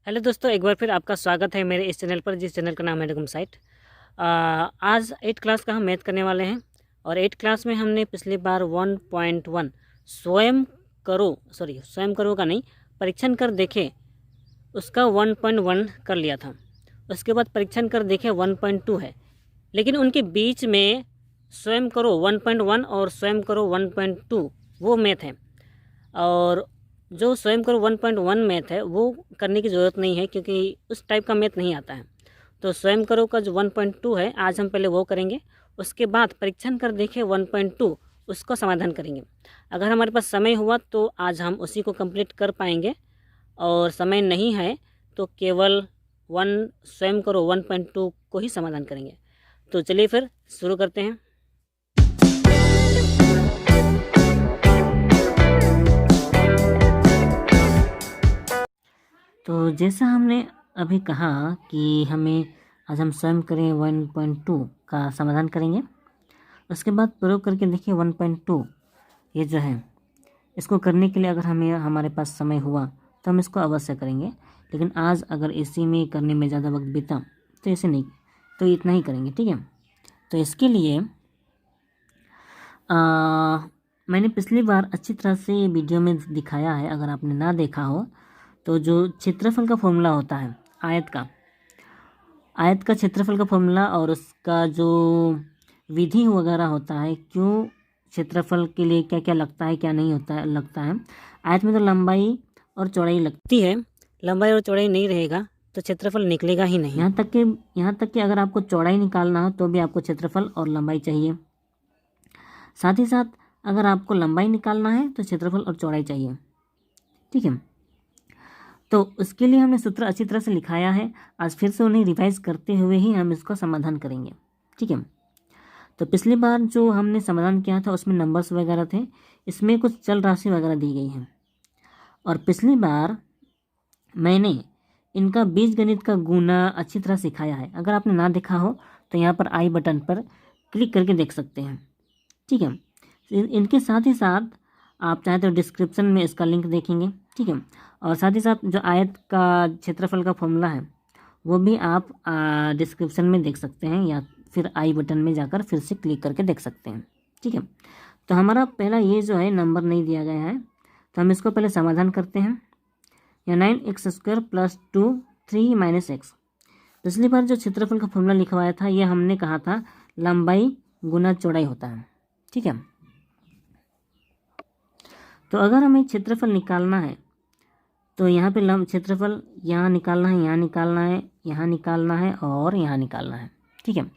Hello दोस्तों, एक बार फिर आपका स्वागत है मेरे इस चैनल पर, जिस चैनल का नाम है डगम साइट। आज 8 क्लास का हम मैथ करने वाले हैं। और 8 क्लास में हमने पिछली बार 1.1 स्वयं करो का नहीं, परीक्षण कर देखे, उसका 1.1 कर लिया था। उसके बाद परीक्षण कर देखे 1.2 है, लेकिन उनके बीच में स्वयं करो 1.1 और स्वयं करो 1.2 वो मैथ है। और जो स्वयं करो 1.1 मैथ है वो करने की ज़रूरत नहीं है, क्योंकि उस टाइप का मैथ नहीं आता है। तो स्वयं करो का जो 1.2 है, आज हम पहले वो करेंगे। उसके बाद परीक्षण कर देखें 1.2, उसको समाधान करेंगे। अगर हमारे पास समय हुआ तो आज हम उसी को कंप्लीट कर पाएंगे, और समय नहीं है तो केवल स्वयं करो 1.2 को ही समाधान करेंगे। तो चलिए फिर शुरू करते हैं। तो जैसा हमने अभी कहा कि आज हम स्वयं करें 1.2 का समाधान करेंगे। उसके बाद प्रयोग करके देखिए 1.2 ये जो है, इसको करने के लिए अगर हमारे पास समय हुआ तो हम इसको अवश्य करेंगे। लेकिन आज अगर इसी में करने में ज़्यादा वक्त बीता तो ऐसे नहीं, तो इतना ही करेंगे, ठीक है। तो इसके लिए मैंने पिछली बार अच्छी तरह से वीडियो में दिखाया है, अगर आपने ना देखा हो तो जो क्षेत्रफल का फॉर्मूला होता है, आयत का क्षेत्रफल का फॉर्मूला, और उसका जो विधि वगैरह होता है, क्यों क्षेत्रफल के लिए क्या क्या लगता है, क्या नहीं लगता है। आयत में तो लंबाई और चौड़ाई लगती है, लंबाई और चौड़ाई नहीं रहेगा तो क्षेत्रफल निकलेगा ही नहीं। यहाँ तक कि अगर आपको चौड़ाई निकालना हो तो भी आपको क्षेत्रफल और लंबाई चाहिए। साथ ही साथ अगर आपको लंबाई निकालना है तो क्षेत्रफल और चौड़ाई चाहिए, ठीक है। तो उसके लिए हमने सूत्र अच्छी तरह से लिखाया है। आज फिर से उन्हें रिवाइज करते हुए ही हम इसका समाधान करेंगे, ठीक है। तो पिछली बार जो हमने समाधान किया था उसमें नंबर्स वगैरह थे, इसमें कुछ चल राशि वगैरह दी गई है। और पिछली बार मैंने इनका बीजगणित का गुना अच्छी तरह सिखाया है। अगर आपने ना देखा हो तो यहाँ पर आई बटन पर क्लिक करके देख सकते हैं, ठीक है। इनके साथ ही साथ आप चाहें तो डिस्क्रिप्शन में इसका लिंक देखेंगे, ठीक है। और साथ ही साथ जो आयत का क्षेत्रफल का फॉर्मूला है वो भी आप डिस्क्रिप्शन में देख सकते हैं, या फिर आई बटन में जाकर फिर से क्लिक करके देख सकते हैं, ठीक है। तो हमारा पहला ये जो है नंबर नहीं दिया गया है, तो हम इसको पहले समाधान करते हैं। या 9x² + 2 3 - x। पिछली बार जो क्षेत्रफल का फॉर्मूला लिखवाया था ये हमने कहा था लंबाई गुना चौड़ाई होता है, ठीक है। तो अगर हमें क्षेत्रफल निकालना है तो यहाँ पे क्षेत्रफल यहाँ निकालना है, यहाँ निकालना है, यहाँ निकालना है और यहाँ निकालना है, ठीक है। तो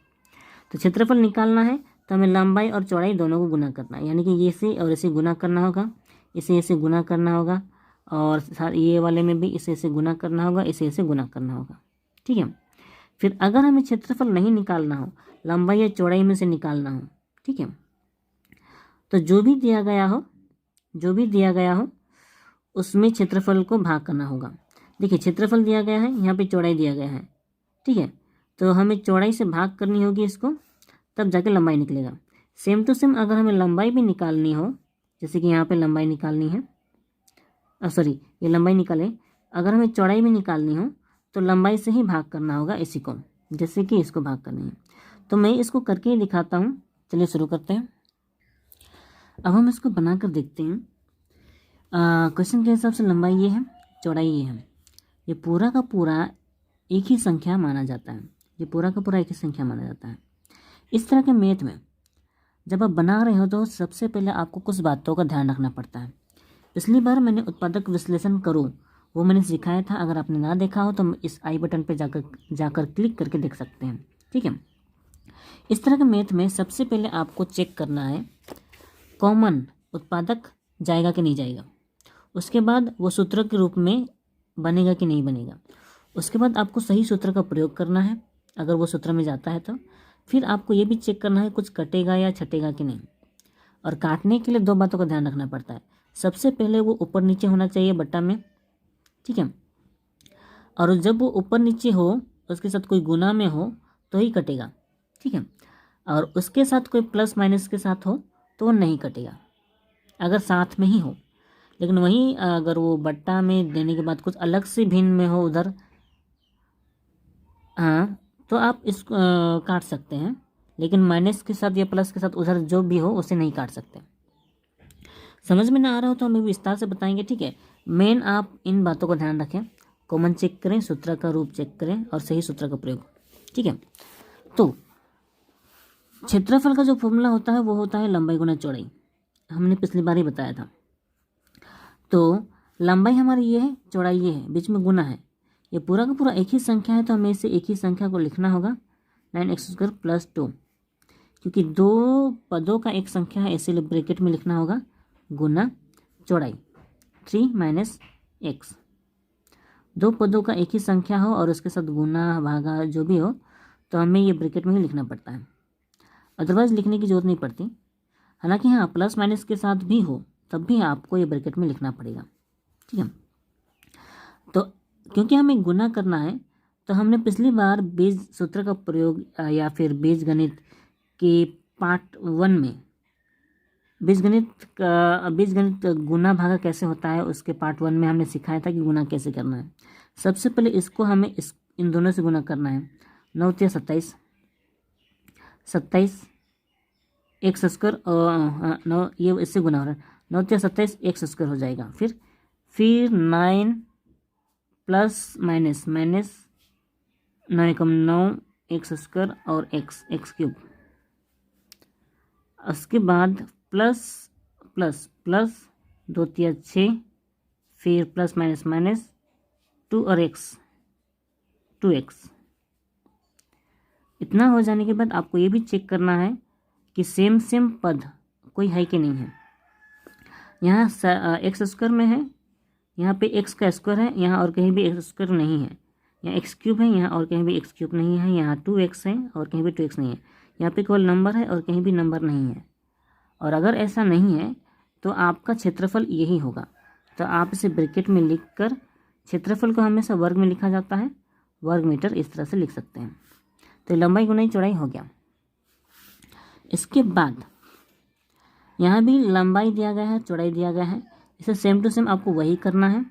क्षेत्रफल निकालना है तो हमें लंबाई और चौड़ाई दोनों को गुना करना है, यानी कि ये से और इसे गुना करना होगा, इसे गुना करना होगा, और ये वाले में भी इसे गुना करना होगा, इसे गुना करना होगा, ठीक है। फिर अगर हमें क्षेत्रफल नहीं निकालना हो, लंबाई या चौड़ाई में से निकालना हो, ठीक है, तो जो भी दिया गया हो उसमें क्षेत्रफल को भाग करना होगा। देखिए क्षेत्रफल दिया गया है, यहाँ पे चौड़ाई दिया गया है, ठीक है। तो हमें चौड़ाई से भाग करनी होगी इसको, तब जाके लंबाई निकलेगा। सेम टू सेम अगर हमें लंबाई भी निकालनी हो, जैसे कि यहाँ पे लंबाई निकालनी है, ये लंबाई निकालें, अगर हमें चौड़ाई भी निकालनी हो तो लंबाई से ही भाग करना होगा इसी को, जैसे कि इसको भाग करनी है। तो मैं इसको करके ही दिखाता हूँ, चलिए शुरू करते हैं। अब हम इसको बनाकर देखते हैं। क्वेश्चन के हिसाब से लंबाई ये है, चौड़ाई ये है, ये पूरा का पूरा एक ही संख्या माना जाता है। इस तरह के मैथ में जब आप बना रहे हो तो सबसे पहले आपको कुछ बातों का ध्यान रखना पड़ता है। पिछली बार मैंने उत्पादक विश्लेषण करो वो मैंने सिखाया था, अगर आपने ना देखा हो तो इस आई बटन पर जाकर क्लिक करके देख सकते हैं, ठीक है। इस तरह के मैथ में सबसे पहले आपको चेक करना है कॉमन उत्पादक जाएगा कि नहीं जाएगा। उसके बाद वो सूत्र के रूप में बनेगा कि नहीं बनेगा। उसके बाद आपको सही सूत्र का प्रयोग करना है, अगर वो सूत्र में जाता है तो। फिर आपको ये भी चेक करना है कुछ कटेगा या छटेगा कि नहीं। और काटने के लिए 2 बातों का ध्यान रखना पड़ता है। सबसे पहले वो ऊपर नीचे होना चाहिए बट्टा में, ठीक है। और जब वो ऊपर नीचे हो, उसके साथ कोई गुना में हो तो ही कटेगा, ठीक है। और उसके साथ कोई प्लस माइनस के साथ हो तो वो नहीं कटेगा, अगर साथ में ही हो। लेकिन वहीं अगर वो बट्टा में देने के बाद कुछ अलग से भिन्न में हो उधर, हाँ, तो आप इस काट सकते हैं, लेकिन माइनस के साथ या प्लस के साथ उधर जो भी हो उसे नहीं काट सकते। समझ में ना आ रहा हो तो हम विस्तार से बताएंगे, ठीक है। मेन आप इन बातों को ध्यान रखें, कॉमन चेक करें, सूत्र का रूप चेक करें और सही सूत्र का प्रयोग, ठीक है। तो क्षेत्रफल का जो फॉर्मूला होता है वो होता है लंबाई गुना चौड़ाई, हमने पिछली बार ही बताया था। तो लंबाई हमारी ये है, चौड़ाई ये है, बीच में गुना है, ये पूरा का पूरा एक ही संख्या है, तो हमें इसे एक ही संख्या को लिखना होगा 9x² + 2, क्योंकि दो पदों का एक संख्या है इसीलिए ब्रैकेट में लिखना होगा गुना चौड़ाई 3 - x। दो पदों का एक ही संख्या हो और उसके साथ गुना भागा जो भी हो तो हमें ये ब्रैकेट में ही लिखना पड़ता है, अदरवाइज लिखने की जरूरत नहीं पड़ती। हालांकि हाँ, प्लस माइनस के साथ भी हो तब भी आपको ये ब्रैकेट में लिखना पड़ेगा, ठीक है। तो क्योंकि हमें गुना करना है तो हमने पिछली बार बीज सूत्र का प्रयोग या फिर बीजगणित के पार्ट 1 में बीजगणित गुना भागा कैसे होता है उसके पार्ट 1 में हमने सिखाया था कि गुना कैसे करना है। सबसे पहले इसको हमें इन दोनों से गुना करना है, 9 × 27, 27 x² और 9, ये इससे गुना हो रहा है, 9 × 27 x² हो जाएगा। फिर 9 प्लस माइनस 9 × 9 x² और x³ उसके बाद प्लस 2 × 6, फिर प्लस माइनस 2 और 2x। इतना हो जाने के बाद आपको ये भी चेक करना है कि सेम पद कोई है कि नहीं है। यहाँ x² में है, यहाँ पे x का स्क्वायर है, यहाँ और कहीं भी x² नहीं है, यहाँ x³ है, यहाँ और कहीं भी x³ नहीं है, यहाँ 2x है और कहीं भी 2x नहीं है, यहाँ पे केवल नंबर है और कहीं भी नंबर नहीं है। और अगर ऐसा नहीं है तो आपका क्षेत्रफल यही होगा। तो आप इसे ब्रैकेट में लिखकर, क्षेत्रफल को हमेशा वर्ग में लिखा जाता है, वर्ग मीटर इस तरह से लिख सकते हैं। तो लंबाई गुना चौड़ाई हो गया। इसके बाद यहाँ भी लंबाई दिया गया है, चौड़ाई दिया गया है, इसे सेम टू सेम आपको वही करना है।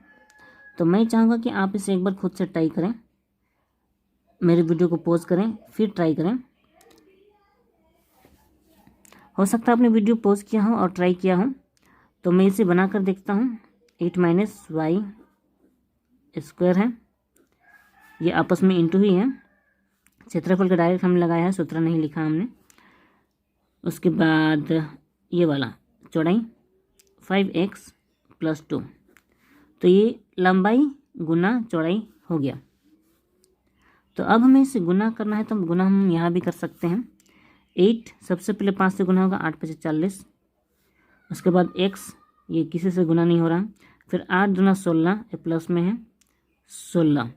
तो मैं चाहूँगा कि आप इसे एक बार खुद से ट्राई करें, मेरे वीडियो को पॉज करें फिर ट्राई करें। हो सकता है आपने वीडियो पॉज किया हो और ट्राई किया हो, तो मैं इसे बनाकर देखता हूँ। 8 - y² है, ये आपस में इंटू ही है, क्षेत्रफल का डायरेक्ट हमने लगाया है, सूत्र नहीं लिखा हमने। उसके बाद ये वाला चौड़ाई 5x + 2, तो ये लंबाई गुना चौड़ाई हो गया। तो अब हमें इसे गुना करना है, तो गुना हम यहाँ भी कर सकते हैं। 8 सबसे पहले 5 से गुना होगा, 8 × 5 = 40। उसके बाद x, ये किसी से गुना नहीं हो रहा। फिर 8 दूना 16, ये प्लस में है 16,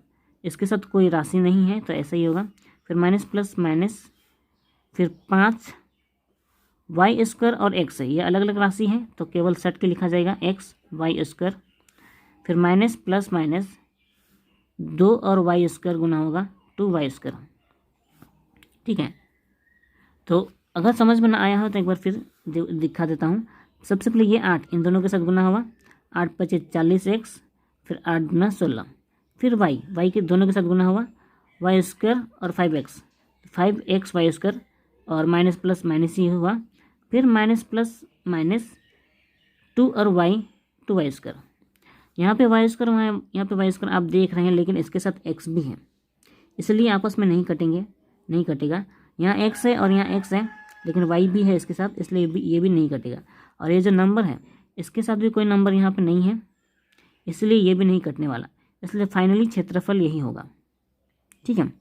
इसके साथ कोई राशि नहीं है तो ऐसा ही होगा। फिर माइनस प्लस माइनस, फिर 5 y² और x है, ये अलग अलग राशि है तो केवल सेट के लिखा जाएगा x y²। फिर माइनस प्लस माइनस 2 और y² गुना होगा 2y², ठीक है। तो अगर समझ में ना आया हो तो एक बार फिर दिखा देता हूँ। सबसे पहले ये 8 इन दोनों के साथ गुना हुआ, 8 × 5 = 40x, फिर 8 दूना 16, फिर y के दोनों के साथ गुना हुआ, y² और 5x, 5x y² और माइनस प्लस माइनस ही हुआ। फिर माइनस प्लस माइनस 2 और y 2y², यहाँ पे y² यहाँ पे y² आप देख रहे हैं, लेकिन इसके साथ x भी है इसलिए आपस में नहीं कटेगा। यहाँ x है और यहाँ x है, लेकिन y भी है इसके साथ, इसलिए ये भी नहीं कटेगा। और ये जो नंबर है इसके साथ भी कोई नंबर यहाँ पे नहीं है, इसलिए ये भी नहीं कटने वाला, इसलिए फाइनली क्षेत्रफल यही होगा, ठीक है।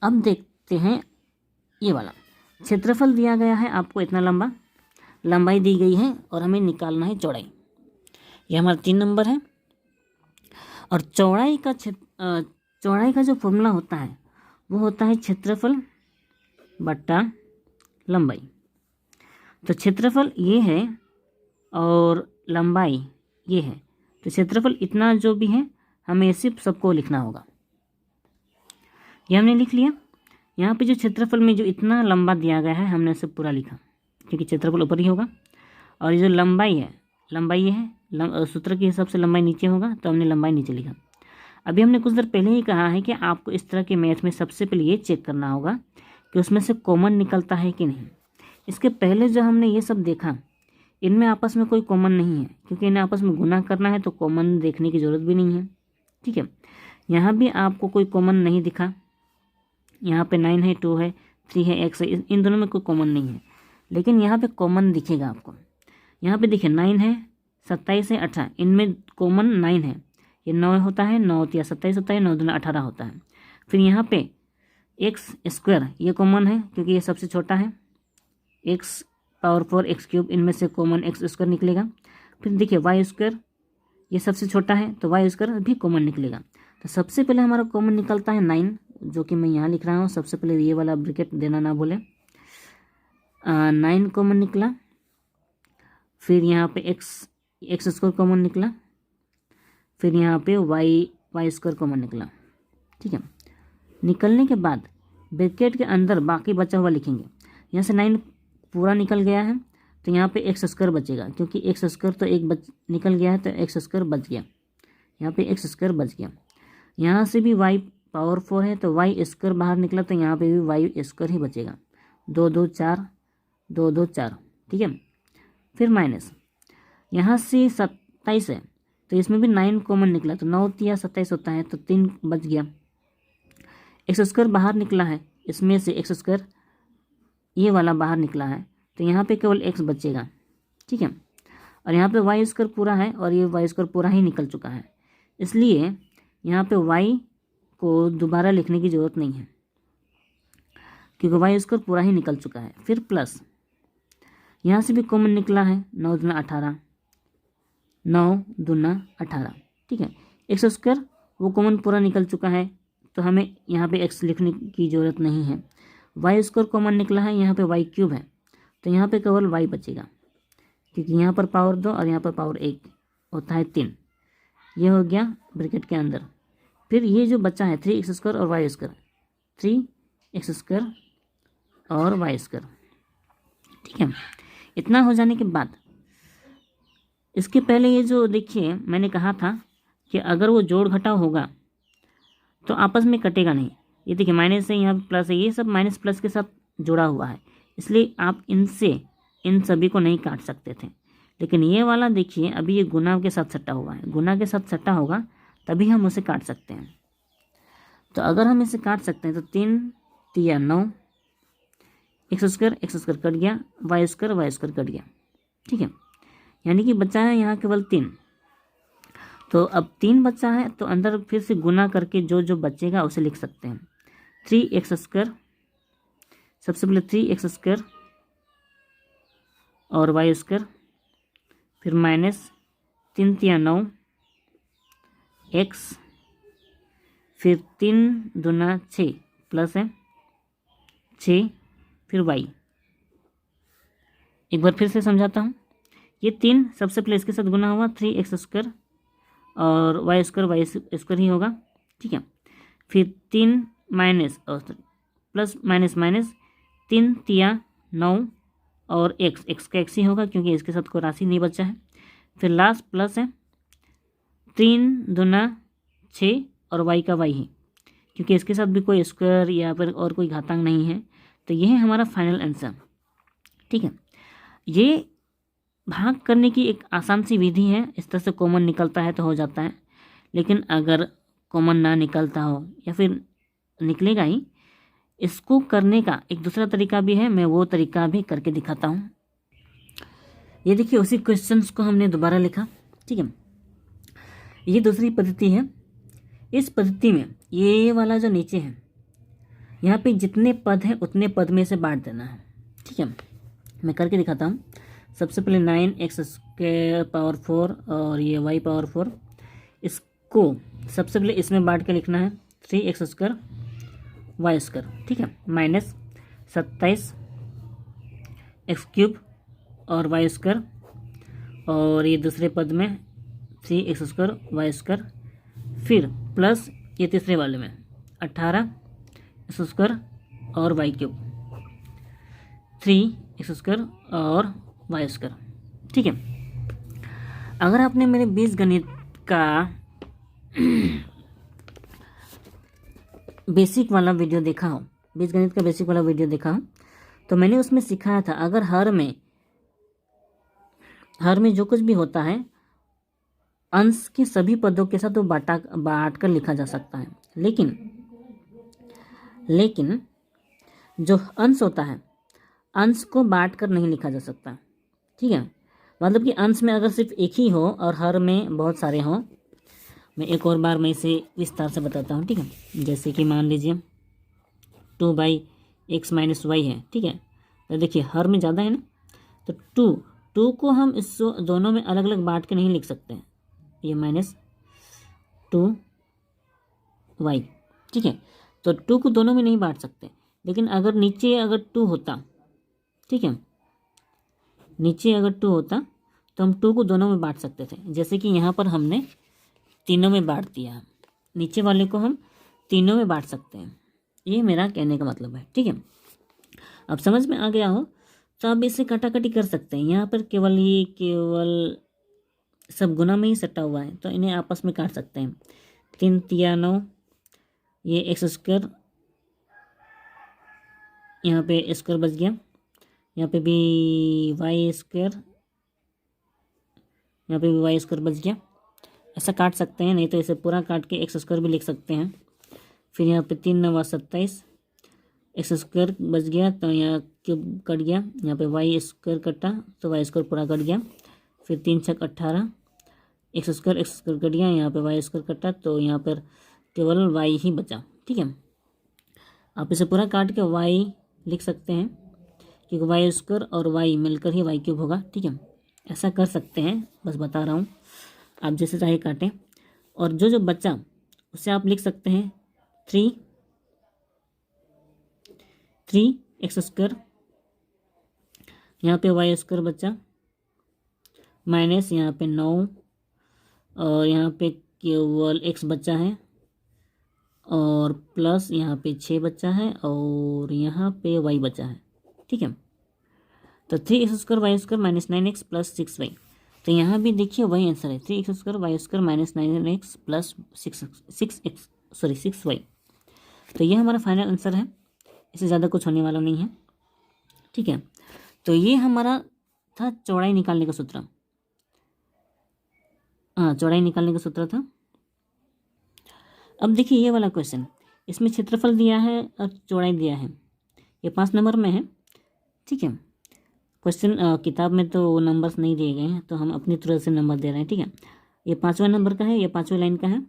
अब देखते हैं ये वाला क्षेत्रफल दिया गया है आपको, इतना लंबा लंबाई दी गई है और हमें निकालना है चौड़ाई। ये हमारा 3 नंबर है। और चौड़ाई का जो फॉर्मूला होता है वो होता है क्षेत्रफल बट्टा लंबाई। तो क्षेत्रफल ये है और लंबाई ये है, तो क्षेत्रफल इतना जो भी है हमें सिर्फ सबको लिखना होगा। ये हमने लिख लिया। यहाँ पे जो क्षेत्रफल में जो इतना लंबा दिया गया है हमने सब पूरा लिखा, क्योंकि क्षेत्रफल ऊपर ही होगा। और ये जो लंबाई है लंबाई ये है, सूत्र के हिसाब से लंबाई नीचे होगा, तो हमने लंबाई नीचे लिखा। अभी हमने कुछ देर पहले ही कहा है कि आपको इस तरह के मैथ में सबसे पहले ये चेक करना होगा कि उसमें से कॉमन निकलता है कि नहीं। इसके पहले जो हमने ये सब देखा, इनमें आपस में कोई कॉमन नहीं है, क्योंकि इन्हें आपस में गुना करना है, तो कॉमन देखने की ज़रूरत भी नहीं है। ठीक है, यहाँ भी आपको कोई कॉमन नहीं दिखा। यहाँ पे 9 है, 2 है, 3 है, x है, इन दोनों में कोई कॉमन नहीं है। लेकिन यहाँ पे कॉमन दिखेगा आपको। यहाँ पे देखिए 9 है, 27 है, 18, इनमें कॉमन 9 है। ये 9 होता है, 9 या 27 होता है, 9 दूना 18 होता है। फिर यहाँ पे एक्स स्क्वायर ये कॉमन है, क्योंकि ये सबसे छोटा है। एक्स पावर 4 एक्स क्यूब, इनमें से कॉमन एक्स स्क्वायर निकलेगा। फिर देखिए वाई स्क्वायर ये सबसे छोटा है, तो वाई स्क्वायर भी कॉमन निकलेगा। तो सबसे पहले हमारा कॉमन निकलता है 9, जो कि मैं यहाँ लिख रहा हूँ। सबसे पहले ये वाला ब्रैकेट देना ना भूले। 9 कॉमन निकला। फिर यहाँ पे एक्स स्क्वायर कॉमन निकला। फिर यहाँ पे वाई स्क्वायर कॉमन निकला। ठीक है, निकलने के बाद ब्रैकेट के अंदर बाकी बचा हुआ लिखेंगे। यहाँ से 9 पूरा निकल गया है, तो यहाँ पे एक्स स्क्वायर बचेगा, क्योंकि एक्स स्क्वायर तो एक निकल गया है, तो एक्स स्क्वायर बच गया। यहाँ पे एक्स स्क्वायर बच गया। यहाँ से भी वाई पावर 4 है, तो वाई स्क्वायर बाहर निकला, तो यहाँ पे भी वाई स्क्वायर ही बचेगा। 2 2 4, 2 2 4। ठीक है, फिर माइनस यहाँ से 27 है, तो इसमें भी 9 कॉमन निकला, तो 9 या 27 होता है, तो 3 बच गया। एक्स स्क्वायर बाहर निकला है, इसमें से एक्स स्क्वायर ये वाला बाहर निकला है, तो यहाँ पे केवल एक्स बचेगा। ठीक है, और यहाँ पे वाई स्क्वायर पूरा है, और ये वाई स्क्वायर पूरा ही निकल चुका है, इसलिए यहाँ पे वाई को दोबारा लिखने की ज़रूरत नहीं है, क्योंकि वाई स्क्वायर पूरा ही निकल चुका है। फिर प्लस यहाँ से भी कॉमन निकला है, 9 दूना 18, 9 दूना 18। ठीक है, एक्स स्क्वायर वो कॉमन पूरा निकल चुका है, तो हमें यहाँ पे एक्स लिखने की ज़रूरत नहीं है। वाई स्क्वायर कॉमन निकला है, यहाँ पे वाई क्यूब है, तो यहाँ पे केवल वाई बचेगा, क्योंकि यहाँ पर पावर 2 और यहाँ पर पावर 1 होता है 3। ये हो गया ब्रैकेट के अंदर। फिर ये जो बचा है 3x स्क्वायर और वाई स्क्वायर, 3x स्क्वायर और वाई स्क्वायर। ठीक है, इतना हो जाने के बाद इसके पहले ये जो देखिए मैंने कहा था कि अगर वो जोड़ घटाव होगा तो आपस में कटेगा नहीं। ये देखिए माइनस है, यहाँ प्लस है, ये सब माइनस प्लस के साथ जुड़ा हुआ है, इसलिए आप इनसे इन सभी को नहीं काट सकते थे। लेकिन ये वाला देखिए अभी ये गुना के साथ सट्टा हुआ है, गुना के साथ सट्टा होगा तभी हम उसे काट सकते हैं। तो अगर हम इसे काट सकते हैं तो 3 3 9, एक्स स्क्वायर कट गया, वाई स्क्वायर कट गया। ठीक है, यानी कि बचा है यहाँ केवल 3। तो अब 3 बचा है, तो अंदर फिर से गुना करके जो जो बचेगा उसे लिख सकते हैं। 3x स्क्वायर, सबसे पहले 3x स्क्वायर और वाई स्क्वायर, फिर माइनस 3 3 9 x, फिर 3 दूना 6 प्लस है 6, फिर y। एक बार फिर से समझाता हूँ। ये 3 सबसे पहले इसके साथ गुना हुआ, 3x स्क्वायर और वाई स्क्वायर ही होगा। ठीक है, फिर 3 माइनस और प्लस माइनस माइनस 3 3 9 और x का x ही होगा, क्योंकि इसके साथ कोई राशि नहीं बचा है। फिर लास्ट प्लस है 3 दूना 6 और y का y ही, क्योंकि इसके साथ भी कोई स्क्वायर या फिर और कोई घातांक नहीं है। तो ये है हमारा फाइनल आंसर। ठीक है, ये भाग करने की एक आसान सी विधि है। इस तरह से कॉमन निकलता है तो हो जाता है, लेकिन अगर कॉमन ना निकलता हो या फिर निकलेगा ही, इसको करने का एक दूसरा तरीका भी है, मैं वो तरीका भी करके दिखाता हूँ। ये देखिए उसी क्वेश्चंस को हमने दोबारा लिखा। ठीक है, ये दूसरी पद्धति है। इस पद्धति में ये वाला जो नीचे है, यहाँ पे जितने पद हैं उतने पद में से बांट देना है। ठीक है, मैं करके दिखाता हूँ। सबसे पहले 9x स्क्वायर पावर 4 और ये y पावर 4, इसको सबसे पहले इसमें बांट के लिखना है 3x स्क्वायर वाई स्क्वायर। ठीक है, माइनस 27 एक्स क्यूब और वाई स्क्वायर, और ये दूसरे पद में 3x स्क्वायर वाई स्क्वायर, फिर प्लस ये तीसरे वाले में 18 एक्स स्क्वायर और वाई क्यूब, 3x स्क्वायर और वाई स्क्वायर। ठीक है, अगर आपने मेरे बीजगणित का बेसिक वाला वीडियो देखा हो, बीजगणित का बेसिक वाला वीडियो देखा हो, तो मैंने उसमें सिखाया था अगर हर में जो कुछ भी होता है अंश के सभी पदों के साथ वो बांट कर लिखा जा सकता है, लेकिन जो अंश होता है अंश को बांट कर नहीं लिखा जा सकता। ठीक है, मतलब कि अंश में अगर सिर्फ एक ही हो और हर में बहुत सारे हों। मैं एक और बार मैं इसे विस्तार से बताता हूँ। ठीक है, जैसे कि मान लीजिए 2/x - y है। ठीक है, तो देखिए हर में ज़्यादा है ना, तो 2 को हम इस दोनों में अलग अलग बांट के नहीं लिख सकते हैं, ये -2y। ठीक है, तो 2 को दोनों में नहीं बांट सकते, लेकिन अगर नीचे अगर 2 होता, ठीक है, नीचे अगर 2 होता तो हम 2 को दोनों में बांट सकते थे। जैसे कि यहाँ पर हमने तीनों में बांट दिया, नीचे वाले को हम तीनों में बांट सकते हैं, ये मेरा कहने का मतलब है। ठीक है, अब समझ में आ गया हो तो आप इसे कटाकटी कर सकते हैं। यहाँ पर केवल सब गुना में ही सटा हुआ है, तो इन्हें आपस में काट सकते हैं। 3 तिया 9, ये x², यहाँ पे स्क्वायर बच गया, यहाँ पे भी y², यहाँ पे भी y² बच गया। ऐसा काट सकते हैं, नहीं तो इसे पूरा काट के x² भी लिख सकते हैं। फिर यहाँ पे 3 9 27, x² बच गया, तो यहाँ क्यूब कट गया, यहाँ पे y² कटा तो y² पूरा कट गया। फिर 3 6 18, x² कट गया, यहाँ पे y² कटा तो यहाँ पर केवल y ही बचा। ठीक है, आप इसे पूरा काट के y लिख सकते हैं, क्योंकि y² और y मिलकर ही y³ होगा। ठीक है, ऐसा कर सकते हैं, बस बता रहा हूँ, आप जैसे चाहे काटें। और जो बचा उसे आप लिख सकते हैं 3x², यहाँ पे y² बचा, माइनस यहाँ पे 9, और यहाँ पे केवल x बचा है, और प्लस यहाँ पे 6 बचा है, और यहाँ पे y बचा है। ठीक है, तो 3x² y² - 9x + 6y। तो यहाँ भी देखिए वही आंसर है, 3x² y² - 9x + 6y। तो ये हमारा फाइनल आंसर है, इससे ज़्यादा कुछ होने वाला नहीं है। ठीक है, तो ये हमारा था चौड़ाई निकालने का सूत्र। हाँ, चौड़ाई निकालने का सूत्र था। अब देखिए ये वाला क्वेश्चन, इसमें क्षेत्रफल दिया है और चौड़ाई दिया है, ये 5 नंबर में है। ठीक है, क्वेश्चन किताब में तो नंबर्स नहीं दिए गए हैं, तो हम अपनी तरह से नंबर दे रहे हैं। ठीक है, ये 5वां नंबर का है, ये 5वें लाइन का है।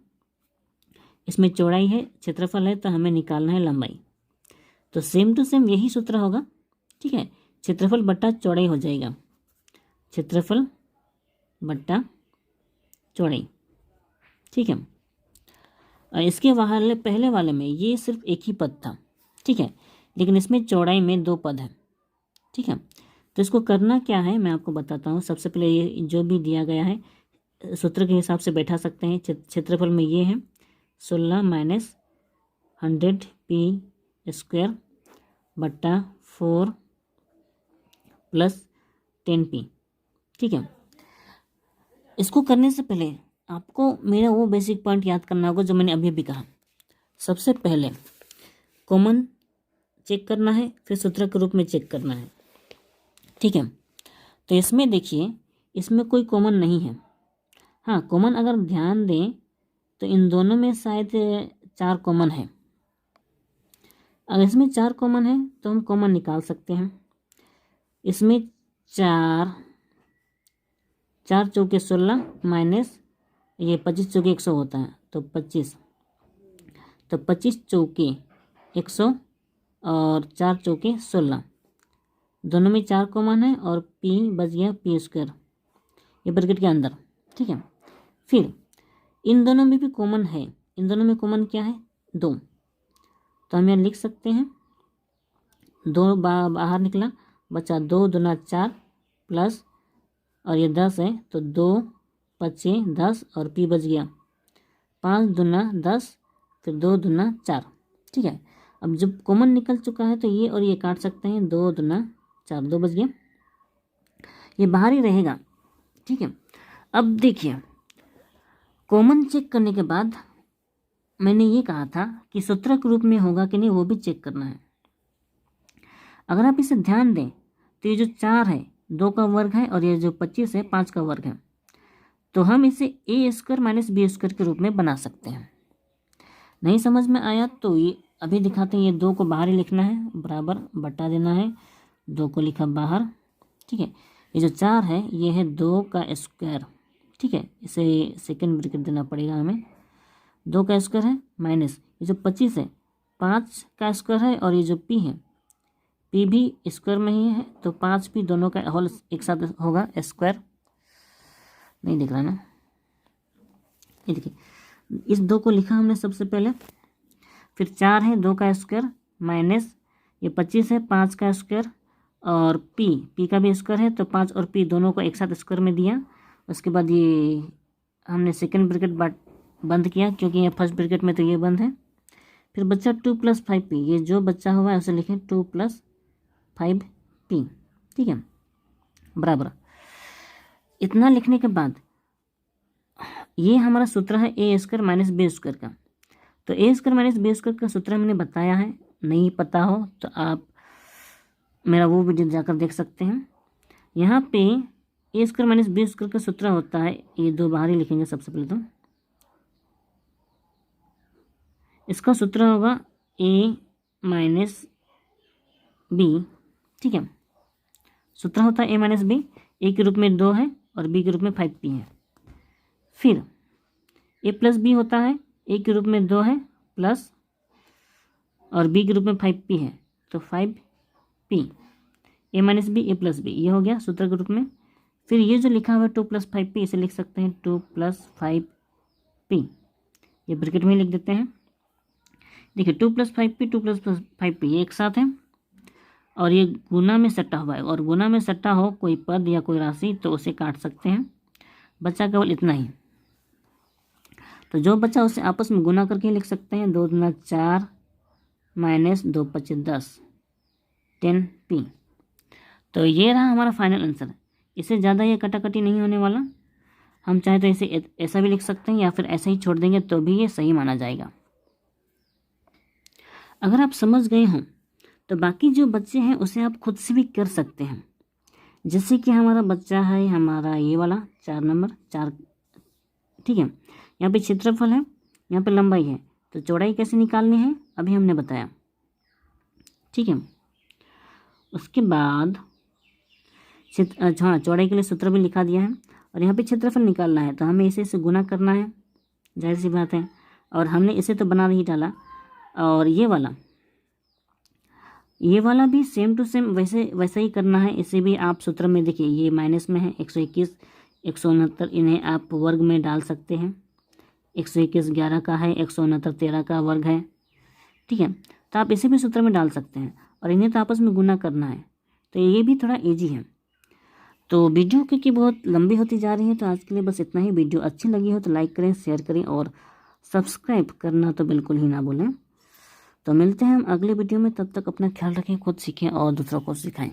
इसमें चौड़ाई है, क्षेत्रफल है, तो हमें निकालना है लंबाई। तो सेम टू सेम यही सूत्र होगा। ठीक है, क्षेत्रफल बट्टा चौड़ाई हो जाएगा, क्षेत्रफल बट्टा चौड़ाई। ठीक है, और इसके वाले पहले वाले में ये सिर्फ एक ही पद था। ठीक है, लेकिन इसमें चौड़ाई में 2 पद है। ठीक है, तो इसको करना क्या है मैं आपको बताता हूँ। सबसे पहले ये जो भी दिया गया है सूत्र के हिसाब से बैठा सकते हैं। क्षेत्रफल में ये है 16 - 100 p² बट्टा 4 + 10 p। ठीक है, इसको करने से पहले आपको मेरा वो बेसिक पॉइंट याद करना होगा जो मैंने अभी भी कहा। सबसे पहले कॉमन चेक करना है, फिर सूत्र के रूप में चेक करना है। ठीक है, तो इसमें देखिए इसमें कोई कॉमन नहीं है। हाँ, कॉमन अगर ध्यान दें तो इन दोनों में शायद 4 कॉमन है। अगर इसमें 4 कॉमन है तो हम कॉमन निकाल सकते हैं। इसमें 4 चौके 16 माइनस ये 25 चौके 100 होता है, तो 25 चौके 100 और 4 चौके 16, दोनों में 4 कॉमन है, और p बच गया p², ये ब्रैकेट के अंदर। ठीक है, फिर इन दोनों में भी कॉमन है, इन दोनों में कॉमन क्या है 2, तो हम यहाँ लिख सकते हैं 2 बाहर निकला, बचा 2 दूना 4 प्लस, और ये 10 है तो 2 5 10 और p बच गया 5 दूना 10, फिर 2 दूना 4। ठीक है, अब जब कॉमन निकल चुका है तो ये और ये काट सकते हैं, 2 दूना 4, 2 बच गया, ये बाहर ही रहेगा। ठीक है, अब देखिए, कॉमन चेक करने के बाद मैंने ये कहा था कि सूत्रक रूप में होगा कि नहीं वो भी चेक करना है। अगर आप इसे ध्यान दें तो ये जो 4 है 2 का वर्ग है और ये जो 25 है 5 का वर्ग है, तो हम इसे ए स्क्वायर माइनस बी स्क्वायर के रूप में बना सकते हैं। नहीं समझ में आया तो ये अभी दिखाते हैं। ये 2 को बाहर ही लिखना है, बराबर बटा देना है, 2 को लिखा बाहर, ठीक है। ये जो 4 है ये है 2 का स्क्वायर, ठीक है, इसे सेकंड ब्रैकेट देना पड़ेगा हमें। 2 का स्क्वायर है माइनस ये जो 25 है 5 का स्क्वायर है, और ये जो पी है पी भी स्क्वायर में ही है, तो 5 पी दोनों का होल एक साथ होगा, स्क्वायर नहीं दिख रहा ना, ये देखिए इस 2 को लिखा हमने सबसे पहले, फिर 4 है 2 का स्क्वायर माइनस ये 25 है 5 का स्क्वायर, और पी का भी स्क्वायर है, तो 5 और पी दोनों को एक साथ स्क्वायर में दिया। उसके बाद ये हमने सेकंड ब्रैकेट बंद किया क्योंकि ये फर्स्ट ब्रैकेट में तो ये बंद है। फिर बच्चा 2 + 5p, ये जो बच्चा हुआ है उसे लिखें 2 + 5p, ठीक है, बराबर। इतना लिखने के बाद ये हमारा सूत्र है ए स्क्वायर माइनस बी स्क्वायर का। तो ए स्क्वायर माइनस बी स्क्वायर का सूत्र मैंने बताया है, नहीं पता हो तो आप मेरा वो वीडियो जाकर देख सकते हैं। यहाँ पे ए स्क्वायर माइनस बी स्क्वायर का सूत्र होता है, ये 2 बाहर ही लिखेंगे सबसे पहले, तो इसका सूत्र होगा ए माइनस बी, ठीक है। सूत्र होता है ए माइनस बी, ए के रूप में 2 है और बी के रूप में 5p है। फिर ए प्लस बी होता है, ए के रूप में 2 है प्लस और बी के रूप में 5p है, तो 5p, ए माइनस बी ए प्लस बी, ये हो गया सूत्र के रूप में। फिर ये जो लिखा हुआ है 2 + 5p, इसे लिख सकते हैं 2 + 5p, ये ब्रैकेट में लिख देते हैं। देखिए 2 + 5p 2 + 5p ये एक साथ है, और ये गुना में सट्टा हुआ है, और गुना में सट्टा हो कोई पद या कोई राशि तो उसे काट सकते हैं, बच्चा केवल इतना ही। तो जो बच्चा उसे आपस में गुना करके लिख सकते हैं, 2 दूना 4 माइनस 2 × 5 10 10p। तो ये रहा हमारा फाइनल आंसर। इससे ज़्यादा ये कटाकटी नहीं होने वाला, हम चाहे तो इसे ऐसा भी लिख सकते हैं या फिर ऐसा ही छोड़ देंगे तो भी ये सही माना जाएगा। अगर आप समझ गए हों तो बाकी जो बच्चे हैं उसे आप खुद से भी कर सकते हैं। जैसे कि हमारा बच्चा है, हमारा ये वाला 4 नंबर 4, ठीक है, यहाँ पे क्षेत्रफल है, यहाँ पे लंबाई है, तो चौड़ाई कैसे निकालनी है अभी हमने बताया, ठीक है। उसके बाद हाँ, चौड़ाई के लिए सूत्र भी लिखा दिया है, और यहाँ पे क्षेत्रफल निकालना है, तो हमें इसे गुना करना है, जाहिर सी बात है, और हमने इसे तो बना नहीं डाला। और ये वाला भी सेम टू सेम वैसा ही करना है। इसे भी आप सूत्र में देखिए, ये माइनस में है, 121 169 इन्हें आप वर्ग में डाल सकते हैं। 121 11 का है, 169 13 का वर्ग है, ठीक है। तो आप इसे भी सूत्र में डाल सकते हैं, और इन्हें तो आपस में गुना करना है, तो ये भी थोड़ा ईजी है। तो वीडियो क्योंकि बहुत लंबी होती जा रही है, तो आज के लिए बस इतना ही। वीडियो अच्छी लगी हो तो लाइक करें, शेयर करें, और सब्सक्राइब करना तो बिल्कुल ही ना भूलें। तो मिलते हैं हम अगले वीडियो में, तब तक अपना ख्याल रखें, खुद सीखें और दूसरों को सिखाएं।